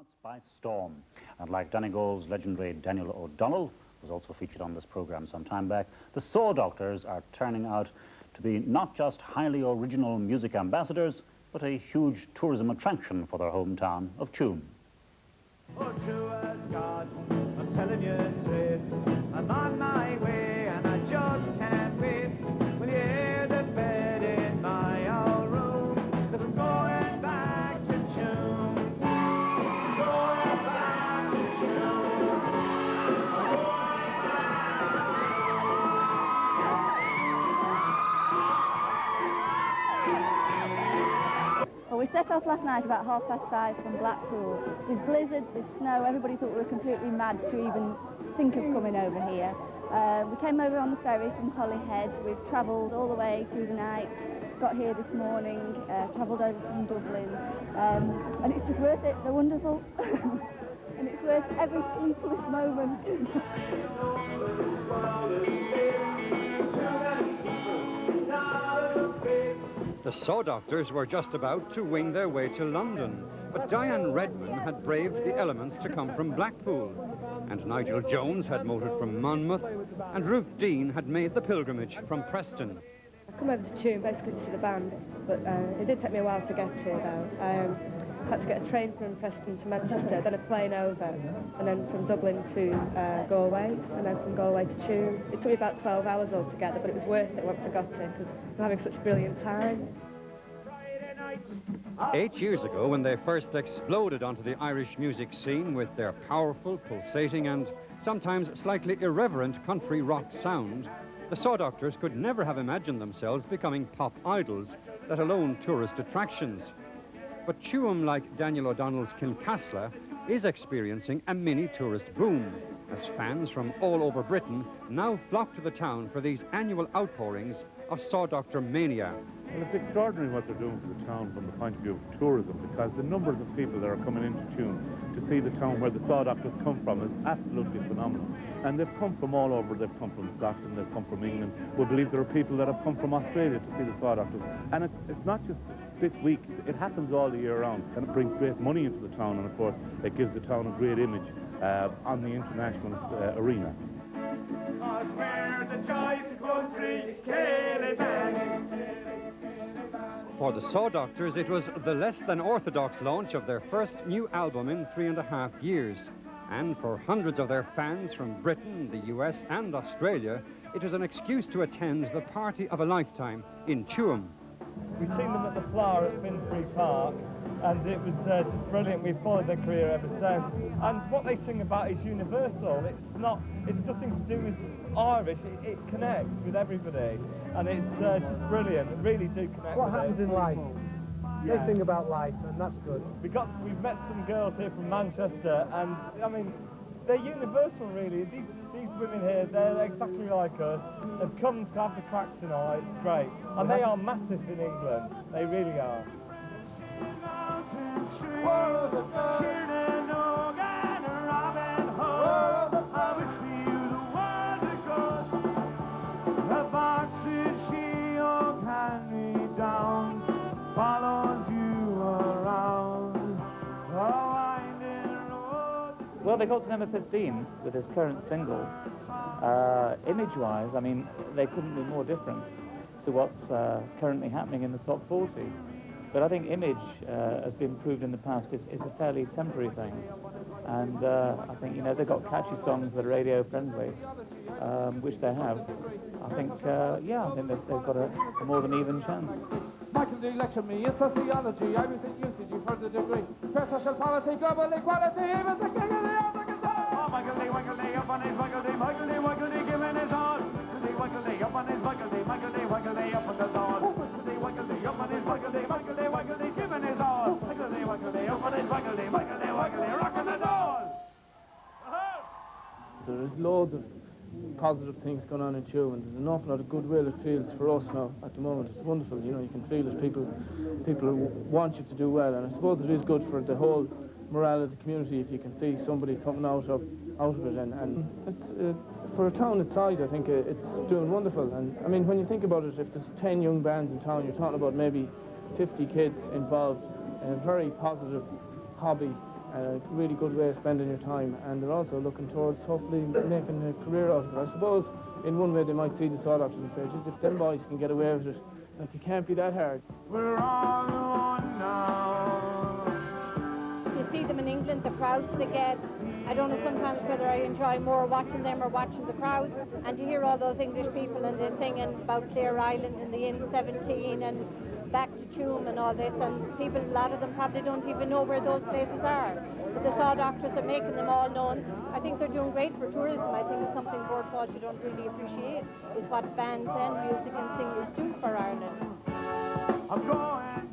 Hearts by storm, and like Donegal's legendary Daniel O'Donnell was also featured on this programme some time back, the Sawdoctors are turning out to be not just highly original music ambassadors, but a huge tourism attraction for their hometown of Tuam. Oh, true God, I'm telling you straight, I'm on my way and I just can't wait. Will you hear the bed in my old room? 'Cause I'm going back to Tuam. I'm going back to Tuam. Well, we set off last night about 5:30 from Blackpool. There's blizzards, there's snow, everybody thought we were completely mad to even think of coming over here. We came over on the ferry from Holyhead. We've travelled all the way through the night, got here this morning, travelled over from Dublin, and it's just worth it. They're wonderful. And it's worth every sleepless moment. The Sawdoctors were just about to wing their way to London, but Diane Redman had braved the elements to come from Blackpool, and Nigel Jones had motored from Monmouth, and Ruth Dean had made the pilgrimage from Preston. I come over to Tuam basically to see the band, but it did take me a while to get here though. I had to get a train from Preston to Manchester, then a plane over, and then from Dublin to Galway, and then from Galway to Tuam. It took me about 12 hours altogether, but it was worth it once I got here because I'm having such a brilliant time. 8 years ago, when they first exploded onto the Irish music scene with their powerful, pulsating and sometimes slightly irreverent country rock sound, the Sawdoctors could never have imagined themselves becoming pop idols, let alone tourist attractions. But Tuam, like Daniel O'Donnell's Kincasla, is experiencing a mini tourist boom, as fans from all over Britain now flock to the town for these annual outpourings of Sawdoctor mania. Well, it's extraordinary what they're doing for the town from the point of view of tourism, because the numbers of people that are coming into Tuam to see the town where the Sawdoctors come from is absolutely phenomenal. And they've come from all over. They've come from Scotland, they've come from England. We believe there are people that have come from Australia to see the Sawdoctors. And it's not just this week, it happens all the year round, and it brings great money into the town, and of course it gives the town a great image on the international arena. For the Sawdoctors, it was the less than orthodox launch of their first new album in 3.5 years. And for hundreds of their fans from Britain, the US and Australia, it was an excuse to attend the party of a lifetime in Tuam. We've seen them at the Flower at Finsbury Park, and it was just brilliant. We've followed their career ever since. And what they sing about is universal. It's nothing to do with Irish. It connects with everybody, and it's just brilliant. It really do connect. What happens in life? They sing about life, and that's good. We've met some girls here from Manchester, and I mean, they're universal, really. These women here, they're exactly like us. They've come to have the crack tonight. It's great, and they are massive in England. They really are. Well, they got to number 15 with his current single. Image-wise, I mean, they couldn't be more different to what's currently happening in the top 40. But I think image has been proved in the past is a fairly temporary thing. And I think, you know, they've got catchy songs that are radio-friendly, which they have. I think, yeah, I think they've got a more than even chance. Michael D. lecture me in sociology, everything usage, you've heard the degree. Fair social policy, global equality, even the king of the earth, I can say. Oh, Michael D, up on his Michael D, giving his all. Michael D, up on his Michael D, up on the dawn. Michael D, up on his Michael D, giving his all. Michael D, up on his Michael D, rocking the dawn. There is loads of positive things going on in Tuam, and there's an awful lot of goodwill it feels for us now at the moment. It's wonderful, you know, you can feel it. People want you to do well, and I suppose it is good for the whole morale of the community if you can see somebody coming out of it, and it's, for a town its size, I think it's doing wonderful. And I mean, when you think about it, if there's 10 young bands in town, you're talking about maybe 50 kids involved in a very positive hobby and a really good way of spending your time. And they're also looking towards hopefully making a career out of it. I suppose in one way they might see the Sawdoctors and say, geez, if them boys can get away with it, like, it can't be that hard. We're all one now. You see them in England, the crowds they get. I don't know sometimes whether I enjoy more watching them or watching the crowds. And you hear all those English people and they're singing about Clare Island and the N17 and back to Tuam and all this. And people, a lot of them probably don't even know where those places are. But the Sawdoctors are making them all known. I think they're doing great for tourism. I think it's something Board you don't really appreciate, is what bands and music and singers do for Ireland. I'm going